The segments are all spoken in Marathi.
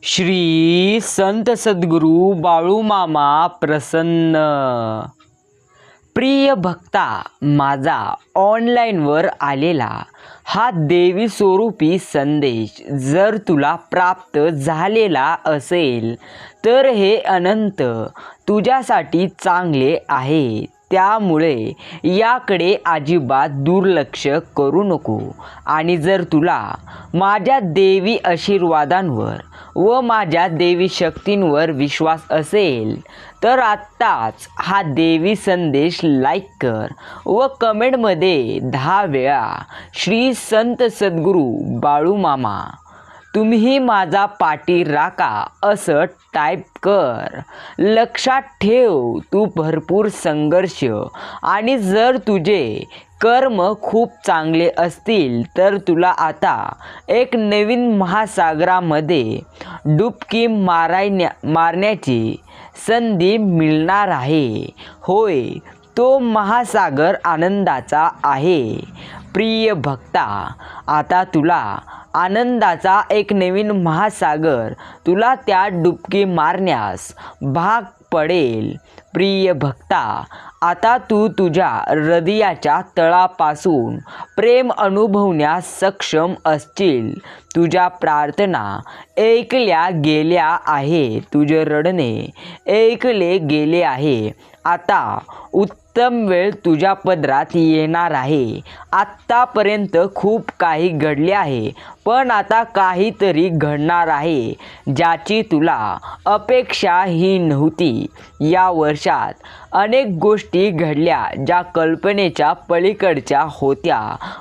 श्री संत सद्गुरू बाळूमामा प्रसन्न। प्रिय भक्ता, माझा ऑनलाईनवर आलेला हा देवी स्वरूपी संदेश जर तुला प्राप्त झालेला असेल तर हे अनंत तुझ्यासाठी चांगले आहे। त्यामुळे याकडे अजिबात दुर्लक्ष करू नको। आणि जर तुला माझ्या देवी आशीर्वादांवर व माझ्या देवी शक्तींवर विश्वास असेल तर आत्ताच हा देवी संदेश लाईक कर व कमेंटमध्ये 10 वेळा श्री संत सद्गुरू बाळूमामा तुम्ही माझा पाठी राखा असं टाईप कर। लक्षात ठेव, तू भरपूर संघर्ष आणि जर तुझे कर्म खूप चांगले असतील तर तुला आता एक नवीन महासागरामध्ये डुबकी मारण्याची संधी मिळणार आहे। होय, तो महासागर आनंदाचा आहे। प्रिय भक्ता, आता तुला आनंदाचा एक नवीन महासागर तुला त्या डुबकी मारण्यास भाग पडेल। प्रिय भक्ता, आता तू तुझ्या हृदयाच्या तळापासून प्रेम अनुभवण्यास सक्षम असशील। तुझ्या प्रार्थना ऐकल्या गेल्या आहे, तुझे रडणे ऐकले गेले आहे। आता उत्तम वेळ तुझ्या पदरात येणार आहे। आत्तापर्यंत खूप काही घडले आहे, पण आता काहीतरी घडणार आहे ज्याची तुला अपेक्षाही नव्हती। या वर्षात अनेक गोष्टी घडल्या ज्या कल्पनेच्या पलीकडच्या होत्या।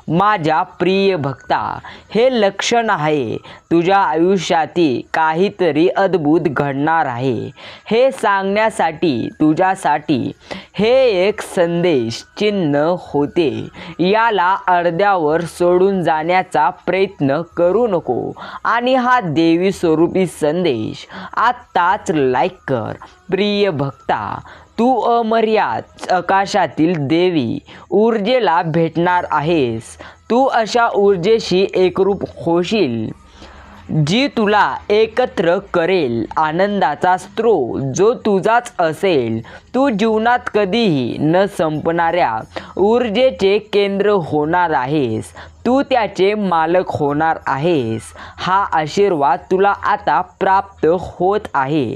माझ्या प्रिय भक्ता, हे लक्षण आहे तुझ्या आयुष्यातील काहीतरी अद्भुत घडणार आहे। हे सांगण्यासाठी तुझ्यासाठी हे एक संदेश चिन्ह होते। याला अर्ध्यावर सोडून जाण्याचा प्रयत्न करू नको आणि हा देवी स्वरूपी संदेश आत्ताच लाईक कर। प्रिय भक्ता, तू अमर्याद आकाशातील देवी ऊर्जेला भेटणार आहेस। तू अशा ऊर्जेशी एकरूप होशील जी तुला एकत्र करेल। आनंदाचा स्रोत जो तुझाच असेल। तू जीवनात कधीही न संपणाऱ्या ऊर्जेचे केंद्र होणार आहेस। तू त्याचे मालक होणार आहेस। हा आशीर्वाद तुला आता प्राप्त होत आहे।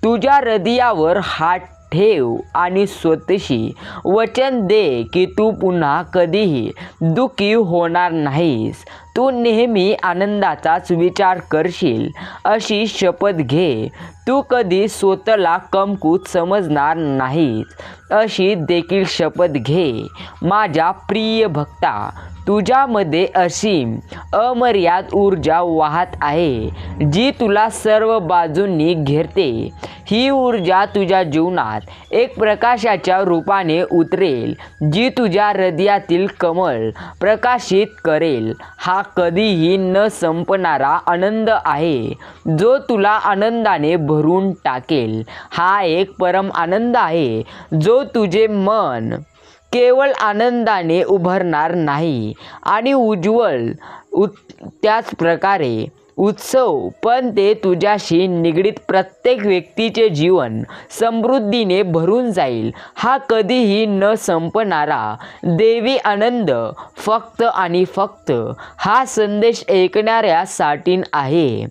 तुझ्या हृदयावर हात ठेव आणि स्वतःशी वचन दे की तू पुन्हा कधीही दुःखी होणार नाहीस। तू नेहमी आनंदाचाच विचार करशील अशी शपथ घे। तू कधी स्वतःला कमकुवत समजणार नाहीस अशी देखील शपथ घे। माझ्या प्रिय भक्ता, तुझ्यामध्ये असीम अमर्याद ऊर्जा वाहत आहे जी तुला सर्व बाजूंनी घेरते। ही ऊर्जा तुझ्या जीवनात एक प्रकाशाच्या रूपाने उतरेल जी तुझ्या हृदयातील कमळ प्रकाशित करेल। हा कधीही न संपणारा आनंद आहे जो तुला आनंदाने भरून टाकेल। हा एक परम आनंद आहे जो तुझे मन केवळ आनंदाने उभरणार नाही आणि उज्ज्वल त्याच प्रकारे उत्सव, पण ते तुझ्याशी निगडीत प्रत्येक व्यक्तीचे जीवन समृद्धीने भरून जाईल। हा कधीही न संपणारा देवी आनंद फक्त आणि फक्त हा संदेश ऐकणाऱ्यासाठी आहे।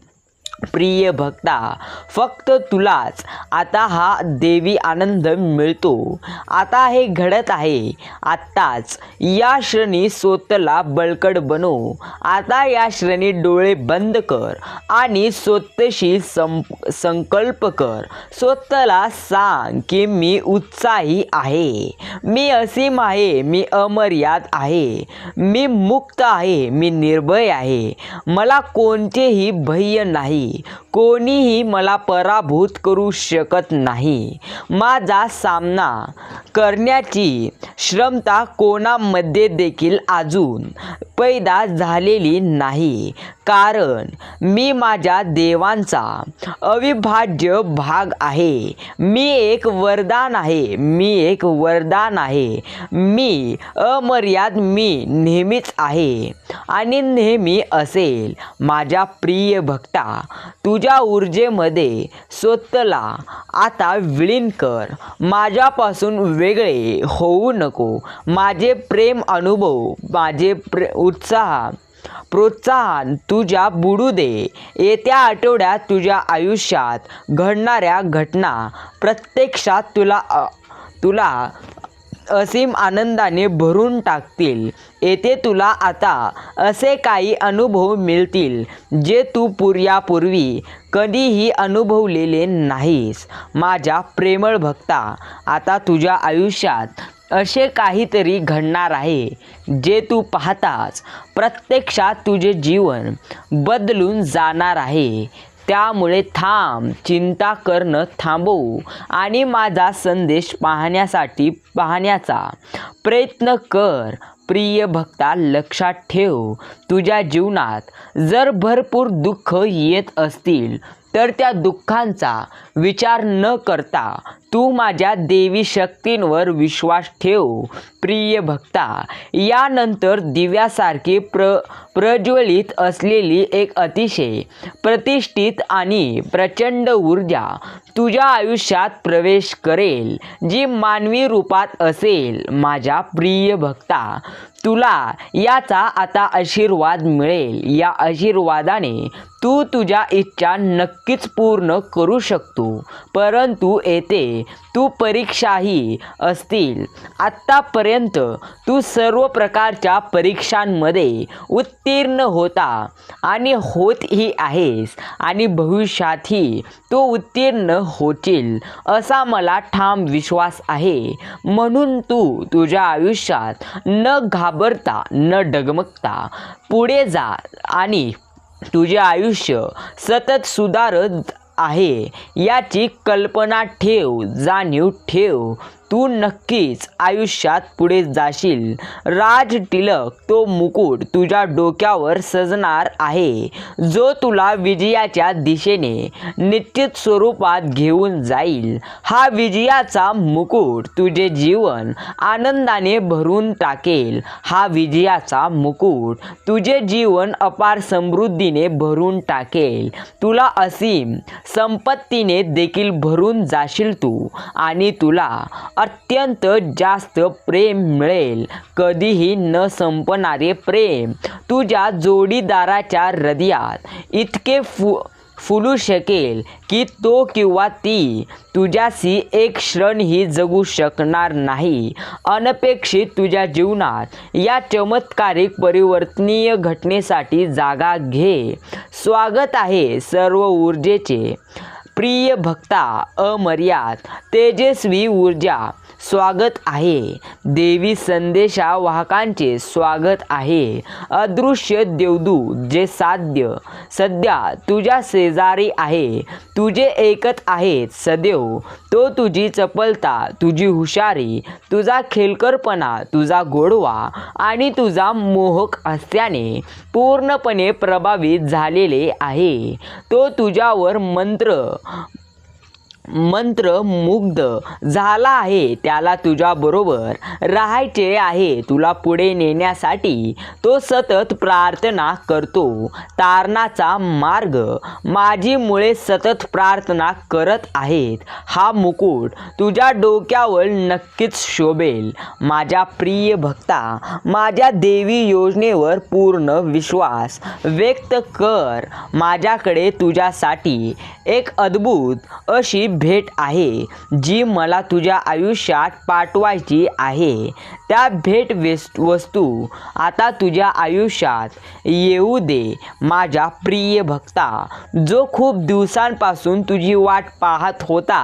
प्रिय भक्ता, फक्त तुलाच आता हा देवी आनंद मिळतो। आता हे घडत आहे। आत्ताच या क्षणी स्वतःला बळकट बनव। आता या क्षणी डोळे बंद कर आणि स्वतःशी संकल्प कर। स्वतःला सांग की मी उत्साही आहे, मी असीम आहे, मी अमर्याद आहे, मी मुक्त आहे, मी निर्भय आहे। मला कोणतेही भय नाही। कोणीही मला पराभूत करू शकत नाही। माझा सामना करण्याची क्षमता कोणामध्ये देखील अजून पैदा झालेली नाही, कारण मी माझ्या देवांचा अविभाज्य भाग आहे। मी एक वरदान आहे, मी एक वरदान आहे, मी अमर्याद, मी नेहमीच आहे आणि नेहमी असेल। माझ्या प्रिय भक्ता, तुझ्या ऊर्जेमध्ये स्वतःला आता विलीन कर. माझ्यापासून वेगळे होऊ नको. माझे प्रेम अनुभव, माझे प्रोत्साहन तुझ्या बुडू दे. येत्या आठवड्यात तुझ्या आयुष्यात घडणाऱ्या घटना प्रत्यक्षात तुला असीम आनंदाने भरून टाकतील. येथे तुला आता असे काही अनुभव मिळतील जे तू यापूर्वी कधीही अनुभवलेले नाहीस. माझ्या प्रेमळ भक्ता, आता तुझ्या आयुष्यात असे काहीतरी घडणार आहे जे तू पाहताच प्रत्यक्षात तुझे जीवन बदलून जाणार आहे. त्यामुळे थांब, चिंता करणं थांबव आणि माझा संदेश पाहण्याचा प्रयत्न कर. प्रिय भक्ता, लक्षात ठेव, तुझ्या जीवनात जर भरपूर दुःख येत असतील तर त्या दुःखांचा विचार न करता तू माझ्या देवी शक्तींवर विश्वास ठेव. प्रिय भक्ता, यानंतर दिव्यासारखी प्रज्वलित असलेली एक अतिशय प्रतिष्ठित आणि प्रचंड ऊर्जा तुझ्या आयुष्यात प्रवेश करेल, जी मानवी रूपात असेल. माझ्या प्रिय भक्ता, तुला याचा आता आशीर्वाद मिळेल. या आशीर्वादाने तू तुझ्या इच्छा नक्कीच पूर्ण करू शकतो. परंतु येथे तू परीक्षाही असतील. आत्तापर्यंत तू सर्व प्रकारच्या परीक्षांमध्ये उत्तीर्ण होता आणि होतही आहेस आणि भविष्यातही तो उत्तीर्ण होशील असा मला ठाम विश्वास आहे. म्हणून तू तुझ्या आयुष्यात न घाबरता, न डगमगता पुढे जा आणि तुझे आयुष्य सतत सुधारत आहे याची कल्पना ठेव, जाणीव ठेव. तू नक्कीच आयुष्यात पुढे जाशील. राज टिलक, तो मुकुट तुझ्या डोक्यावर सजणार आहे जो तुला विजयाच्या दिशेने निश्चित स्वरूपात घेऊन जाईल. हा विजयाचा मुकुट तुझे जीवन आनंदाने भरून टाकेल. हा विजयाचा मुकुट तुझे जीवन अपार समृद्धीने भरून टाकेल. तुला असीम संपत्तीने देखील भरून जाशील तू आणि तुला अत्यंत जास्त प्रेम मिळेल. कधीही न संपणारे प्रेम तुझ्या जोडीदाराच्या हृदयात इतके फुलू शकेल की तो किंवा ती तुझ्याशी एक क्षणही जगू शकणार नाही. अनपेक्षित तुझ्या जीवनात या चमत्कारिक परिवर्तनीय घटनेसाठी जागा घे. स्वागत आहे सर्व ऊर्जेचे. प्रिय भक्ता, अमर्याद तेजस्वी ऊर्जा स्वागत आहे. देवी संदेशा वाहकांचे स्वागत आहे. अदृश्य देवदूत जे सध्या तुझ्या शेजारी आहे, तुझे ऐकत आहेत सदैव. तो तुझी चपलता, तुझी हुशारी, तुझा खेळकरपणा, तुझा गोडवा आणि तुझा मोहक हास्याने पूर्णपणे प्रभावित झालेले आहे. तो तुझ्यावर मंत्रमुग्ध झाला आहे. त्याला तुझ्याबरोबर राहायचे आहे. तुला पुढे नेण्यासाठी तो सतत प्रार्थना करतो. तारणाचा मार्ग, माझी मुळे सतत प्रार्थना करत आहेत. हा मुकुट तुझ्या डोक्यावर नक्कीच शोभेल. माझ्या प्रिय भक्ता, माझ्या देवी योजनेवर पूर्ण विश्वास व्यक्त कर. माझ्याकडे तुझ्यासाठी एक अद्भुत अशी भेट आहे जी मला तुझ्या आयुष्यात पाठवायची आहे. त्या भेट वस्तू आता तुझ्या आयुष्यात येऊ दे. माझ्या प्रिय भक्ता, जो खूप दिवसांपासून तुझी वाट पाहत होता,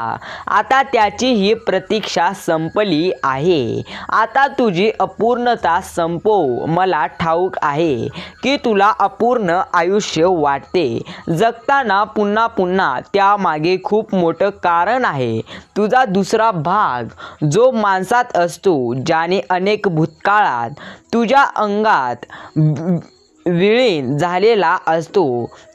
आता त्याची ही प्रतीक्षा संपली आहे. आता तुझी अपूर्णता संपव. मला ठाऊक आहे की तुला अपूर्ण आयुष्य वाटते. जगताना पुन्हा पुन्हा त्यामागे खूप मोठं कारण आहे. तुझा दुसरा भाग जो माणसात असतो, ज्याने अनेक भूतकाळात तुझ्या अंगात विलीन झालेला असतो,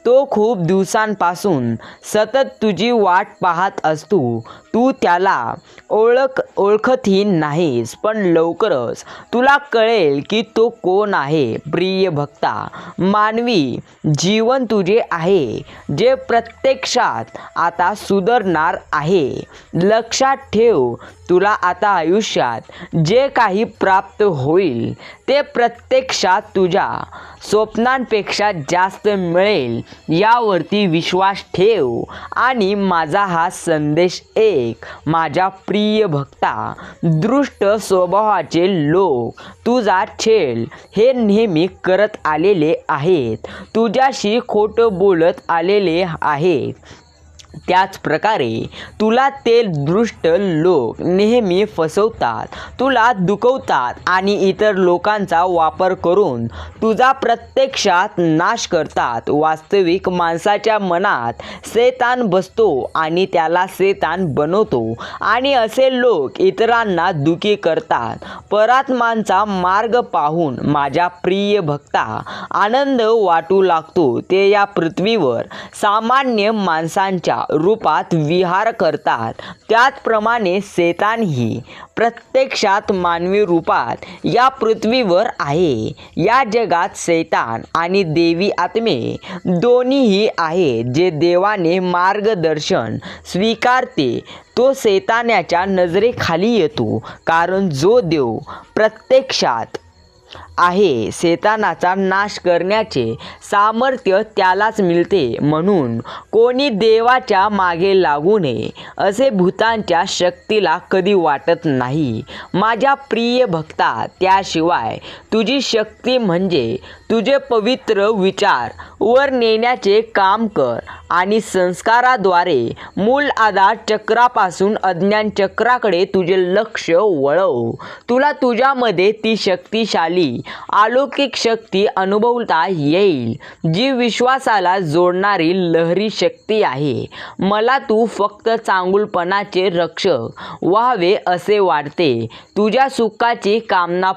तो खूप दिवसांपासून सतत तुझी वाट पाहत असतो. तू त्याला ओळखतही नाहीस, पण लवकरच तुला कळेल की तो कोण आहे. प्रिय भक्ता, मानवी जीवन तुझे आहे, जे प्रत्यक्षात आता सुधारणार आहे. लक्षात ठेव, तुला आता आयुष्यात जे काही प्राप्त होईल ते प्रत्यक्षात तुझ्या स्वप्नांपेक्षा जास्त मिळेल, यावरती विश्वास ठेव. आणि माझा हा संदेश ऐक, माझ्या प्रिय भक्ता. दुष्ट स्वभावाचे लोक तुझा छळ हे नेहमी करत आलेले आहेत, तुझ्याशी खोटं बोलत आलेले आहेत. त्याच प्रकारे तुला ते दुष्ट लोक नेहमी फसवतात, तुला दुखवतात आणि इतर लोकांचा वापर करून तुझा प्रत्यक्षात नाश करतात. वास्तविक माणसाच्या मनात शैतान बसतो आणि त्याला शैतान बनवतो, आणि असे लोक इतरांना दुखी करतात. परमात्म्याचा मार्ग पाहून माझ्या प्रिय भक्ता आनंद वाटू लागतो. ते या पृथ्वीवर सामान्य माणसांच्या रूपात विहार करतात, त्याचप्रमाणे शैतानही प्रत्यक्षात मानवी रूपात या पृथ्वीवर आहे. या जगात शैतान आणि देवी आत्मे दोन्हीही आहेत. जे देवाने मार्गदर्शन स्वीकारते तो शैतानाच्या नजरेखाली येतो, कारण जो देव प्रत्यक्षात आहे शैतानाचा नाश करण्याचे सामर्थ्य त्यालाच मिळते. म्हणून कोणी देवाच्या मागे लागू नये असे भूतांच्या शक्तीला कधी वाटत नाही. माझ्या प्रिय भक्ता, त्याशिवाय तुझी शक्ती म्हणजे तुझे पवित्र विचार वर नेण्याचे काम कर आणि संस्काराद्वारे मूल आधार चक्रापासून अज्ञान चक्राकडे तुझे लक्ष वळव. तुला तुझ्यामध्ये ती शक्तिशाली अलौकिक शक्ती अनुभवता येईल, जी विश्वासाला जोडणारी लहरी शक्ती आहे. मला तू फक्त चांगुलपणाचे रक्षक व्हावे असे वाटते. तुझ्या सुखाची कामना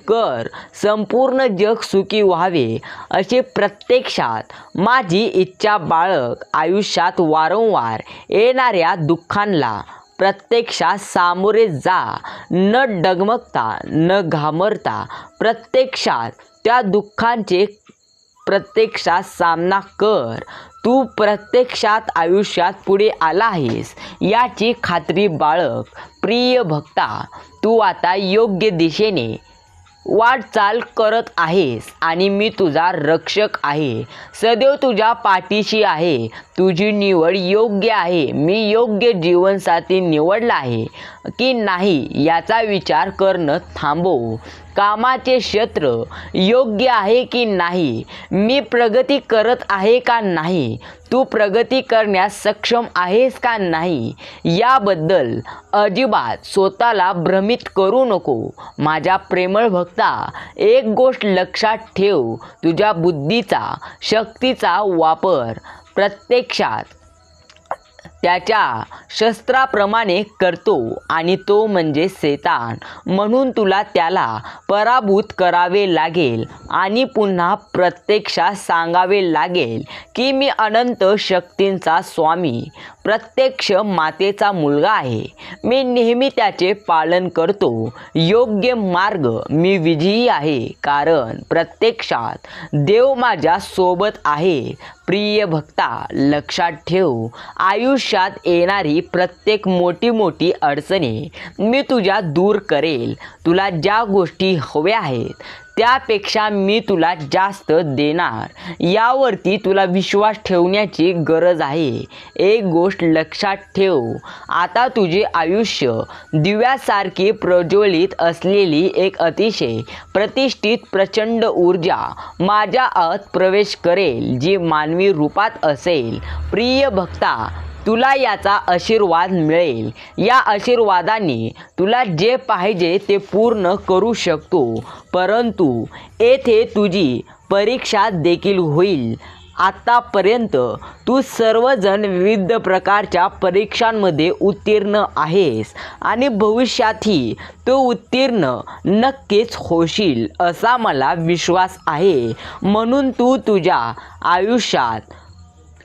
कर, संपूर्ण जग सुखी व्हावे अशी प्रत्यक्षात माझी इच्छा बाळग. आयुष्यात वारंवार येणाऱ्या दुःखांना प्रत्यक्षात सामोरे जा, न डगमगता न घाबरता. प्रत्यक्षात त्या दुःखांचे प्रत्यक्षात सामना कर. तू प्रत्यक्षात आयुष्यात पुढे आला आहेस याची खात्री बाळग. प्रिय भक्ता, तू आता योग्य दिशेने वाटचाल करत आहेस आणि मी तुझा रक्षक आहे, सदैव तुझ्या पाठीशी आहे. तुझी निवड योग्य आहे. मी योग्य जीवनसाथी निवडला आहे की नाही याचा विचार करणं थांबव. कामाचे क्षेत्र योग्य आहे की नाही, मी प्रगती करत आहे का नाही, तू प्रगती करण्यास सक्षम आहेस का नाही, याबद्दल अजिबात स्वतःला भ्रमित करू नको. माझ्या प्रेमळ भक्ता, एक गोष्ट लक्षात ठेव, तुझ्या बुद्धीचा शक्तीचा वापर प्रत्यक्षात त्याच्या शस्त्राप्रमाणे करतो, आणि तो म्हणजे शैतान. म्हणून तुला त्याला पराभूत करावे लागेल आणि पुन्हा प्रत्यक्षात सांगावे लागेल की मी अनंत शक्तींचा स्वामी, प्रत्यक्ष मातेचा मुलगा आहे. मी नेहमी त्याचे पालन करतो. योग्य मार्ग मी विजयी आहे, कारण प्रत्यक्षात देव माझ्या सोबत आहे. प्रिय भक्ता, लक्षात ठेव, आयुष्यात येणारी प्रत्येक मोठी अडचणी मी तुझ्या दूर करेल. तुला ज्या गोष्टी हव्या आहेत त्यापेक्षा मी तुला जास्त देणार, यावरती तुला विश्वास ठेवण्याची गरज आहे. एक गोष्ट लक्षात ठेव, आता तुझे आयुष्य दिव्यासारखी प्रज्वलित असलेली एक अतिशय प्रतिष्ठित प्रचंड ऊर्जा माझ्या आत प्रवेश करेल, जी मानवी रूपात असेल. प्रिय भक्ता, तुला याचा आशीर्वाद मिळेल. या आशीर्वादाने तुला जे पाहिजे ते पूर्ण करू शकतो, परंतु येथे तुझी परीक्षा देखील होईल. आतापर्यंत तू सर्वजण विविध प्रकारच्या परीक्षांमध्ये उत्तीर्ण आहेस आणि भविष्यातही तू उत्तीर्ण नक्कीच होशील असा मला विश्वास आहे. म्हणून तू तुझ्या आयुष्यात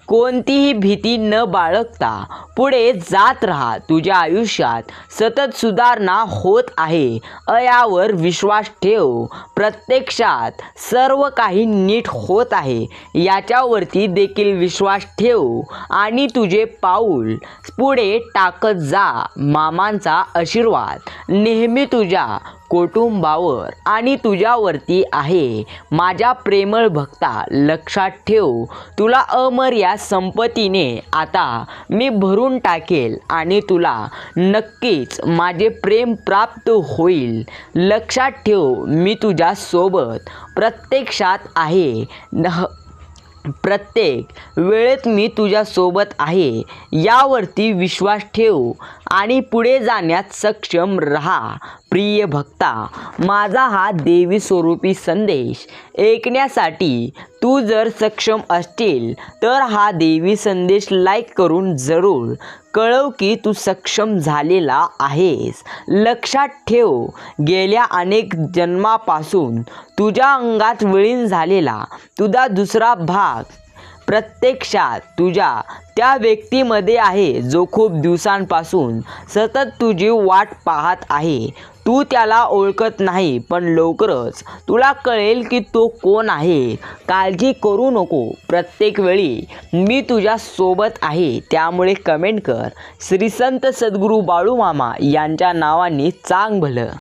कोणतीही भीती न बाळगता पुढे जात राहा. तुझ्या आयुष्यात सतत सुधारणा होत आहे. यावर विश्वास ठेव. प्रत्यक्षात सर्व काही नीट होत आहे याच्यावरती देखील विश्वास ठेव आणि तुझे पाऊल पुढे टाकत जा. मामांचा आशीर्वाद नेहमी तुझ्या कुटुंबावर आणि तुझ्यावरती आहे. माझ्या प्रेमळ भक्ता, लक्षात ठेव, तुला अमर्याद संपत्तीने आता मी भरून टाकेल आणि तुला नक्कीच माझे प्रेम प्राप्त होईल. लक्षात ठेव, मी तुझ्या सोबत प्रत्यक्षात आहे. प्रत्येक वेळेत मी तुझ्या सोबत आहे यावरती विश्वास ठेव आणि पुढे जाण्यात सक्षम राहा. प्रिय भक्ता, माझा हा देवी स्वरूपी संदेश ऐकण्यासाठी तू जर सक्षम असशील तर हा देवी संदेश लाईक करून जरूर कळव की तू सक्षम झालेला आहेस. लक्षात ठेव, गेल्या अनेक जन्मापासून तुझ्या अंगात विलीन झालेला तुझा दुसरा भाग प्रत्यक्षात तुझ्या त्या व्यक्तीमध्ये आहे जो खूप दिवसांपासून सतत तुझी वाट पाहत आहे. तू त्याला ओळखत नाही, पण लवकरच तुला कळेल की तो कोण आहे. काळजी करू नको, प्रत्येक वेळी मी तुझ्या सोबत आहे. त्यामुळे कमेंट कर, श्री संत सद्गुरू बाळूमामा यांच्या नावाने चांग भलं.